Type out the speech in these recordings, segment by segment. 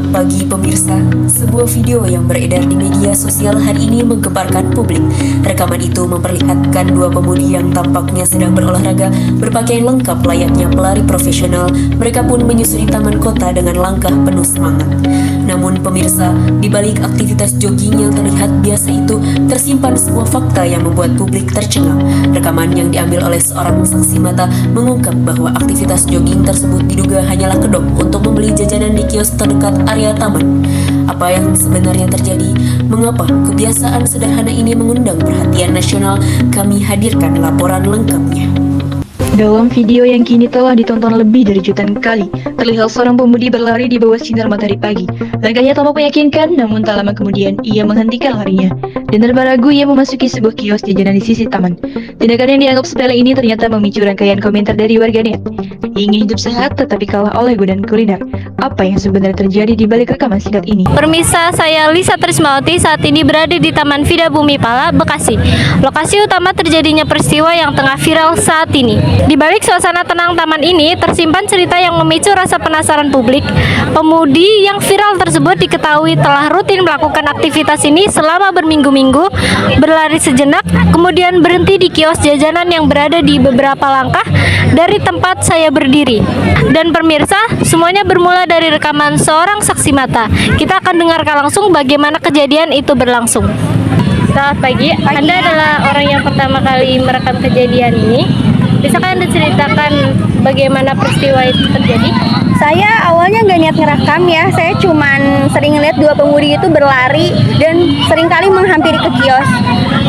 Selamat pagi pemirsa. Sebuah video yang beredar di media sosial hari ini menggemparkan publik. Rekaman itu memperlihatkan dua pemudi yang tampaknya sedang berolahraga berpakaian lengkap layaknya pelari profesional. Mereka pun menyusuri taman kota dengan langkah penuh semangat. Namun pemirsa, di balik aktivitas jogging yang terlihat biasa itu tersimpan sebuah fakta yang membuat publik tercengang. Rekaman yang diambil oleh seorang saksi mata mengungkap bahwa aktivitas jogging tersebut diduga hanyalah kedok untuk membeli jajanan di kios terdekat area taman. Apa yang sebenarnya terjadi? Mengapa kebiasaan sederhana ini mengundang perhatian nasional? Kami hadirkan laporan lengkapnya. Dalam video yang kini telah ditonton lebih dari jutaan kali, terlihat seorang pemudi berlari di bawah sinar matahari pagi. Langkahnya tampak meyakinkan, namun tak lama kemudian ia menghentikan larinya dan tanpa ragu ia memasuki sebuah kios jajanan di sisi taman. Tindakan yang dianggap sepele ini ternyata memicu rangkaian komentar dari warganet. Ingin hidup sehat tetapi kalah oleh godaan kuliner. Apa yang sebenarnya terjadi di balik rekaman singkat ini? Permisa, saya Lisa Trismawati saat ini berada di Taman Vida Bumi Pala, Bekasi. Lokasi utama terjadinya peristiwa yang tengah viral saat ini. Di balik suasana tenang taman ini tersimpan cerita yang memicu rasa penasaran publik. Pemudi yang viral tersebut diketahui telah rutin melakukan aktivitas ini selama berminggu-minggu, berlari sejenak, kemudian berhenti di kios jajanan yang berada di beberapa langkah dari tempat saya berdiri. Dan pemirsa, semuanya bermula dari rekaman seorang saksi mata. Kita akan dengarkan langsung bagaimana kejadian itu berlangsung. Selamat pagi. Anda adalah orang yang pertama kali merekam kejadian ini. Bisakah Anda ceritakan bagaimana peristiwa itu terjadi? Saya awalnya nggak niat ngerekam ya, saya cuman sering lihat dua pemudi itu berlari dan seringkali menghampiri ke kios.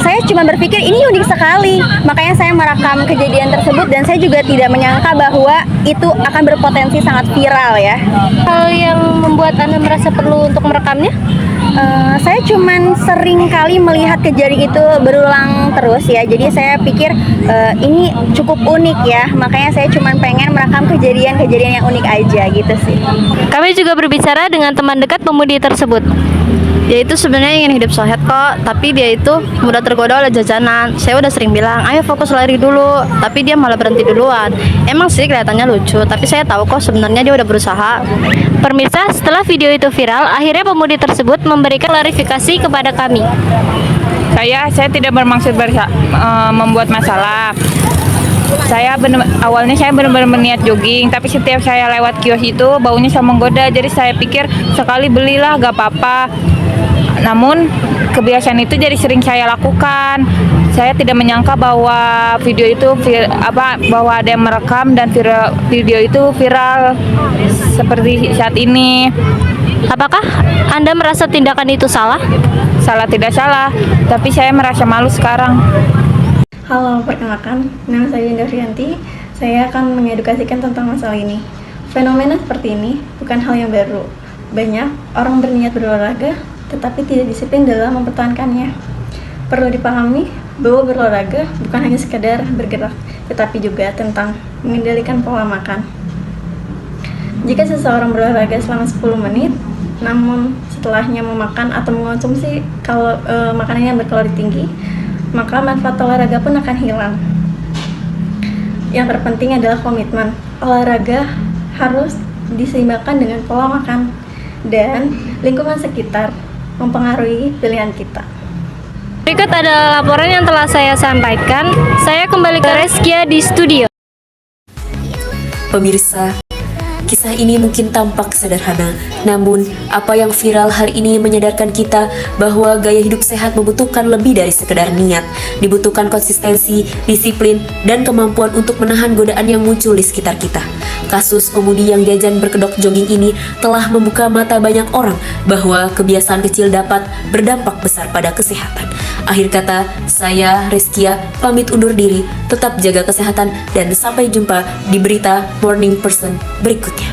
Saya cuma berpikir ini unik sekali, makanya saya merekam kejadian tersebut dan saya juga tidak menyangka bahwa itu akan berpotensi sangat viral ya. Hal yang membuat Anda merasa perlu untuk merekamnya? Saya cuman sering kali melihat kejadian itu berulang terus ya, jadi saya pikir ini cukup unik ya, makanya saya cuman pengen merekam kejadian-kejadian yang unik aja gitu sih. Kami juga berbicara dengan teman dekat pemudi tersebut. Dia itu sebenarnya ingin hidup sehat kok, tapi dia itu mudah tergoda oleh jajanan. Saya udah sering bilang, ayo fokus lari dulu, tapi dia malah berhenti duluan. Emang sih kelihatannya lucu, tapi saya tahu kok sebenarnya dia udah berusaha. Pemirsa, setelah video itu viral, akhirnya pemudi tersebut memberikan klarifikasi kepada kami. Saya tidak bermaksud membuat masalah. Awalnya saya benar-benar berniat jogging, tapi setiap saya lewat kios itu baunya sangat menggoda, jadi saya pikir sekali belilah gak apa-apa. Namun kebiasaan itu jadi sering saya lakukan. Saya tidak menyangka bahwa bahwa ada yang merekam dan video itu viral seperti saat ini. Apakah Anda merasa tindakan itu salah? Salah tidak salah, tapi saya merasa malu sekarang. Halo, perkenalkan, nama saya Yunda Frianti. Saya akan mengedukasikan tentang masalah ini. Fenomena seperti ini bukan hal yang baru. Banyak orang berniat berolahraga, tetapi tidak disiplin dalam mempertahankannya. Perlu dipahami bahwa berolahraga bukan hanya sekedar bergerak, tetapi juga tentang mengendalikan pola makan. Jika seseorang berolahraga selama 10 menit, namun setelahnya memakan atau mengonsumsi makanan yang berkalori tinggi, maka manfaat olahraga pun akan hilang. Yang terpenting adalah komitmen. Olahraga harus diseimbangkan dengan pola makan dan lingkungan sekitar mempengaruhi pilihan kita. Berikut adalah laporan yang telah saya sampaikan. Saya kembali ke Reskia di studio. Pemirsa, kisah ini mungkin tampak sederhana, namun apa yang viral hari ini menyadarkan kita bahwa gaya hidup sehat membutuhkan lebih dari sekedar niat. Dibutuhkan konsistensi, disiplin, dan kemampuan untuk menahan godaan yang muncul di sekitar kita. Kasus pemudi yang jajan berkedok jogging ini telah membuka mata banyak orang bahwa kebiasaan kecil dapat berdampak besar pada kesehatan. Akhir kata, saya Reskia pamit undur diri, tetap jaga kesehatan dan sampai jumpa di berita Morning Person berikutnya.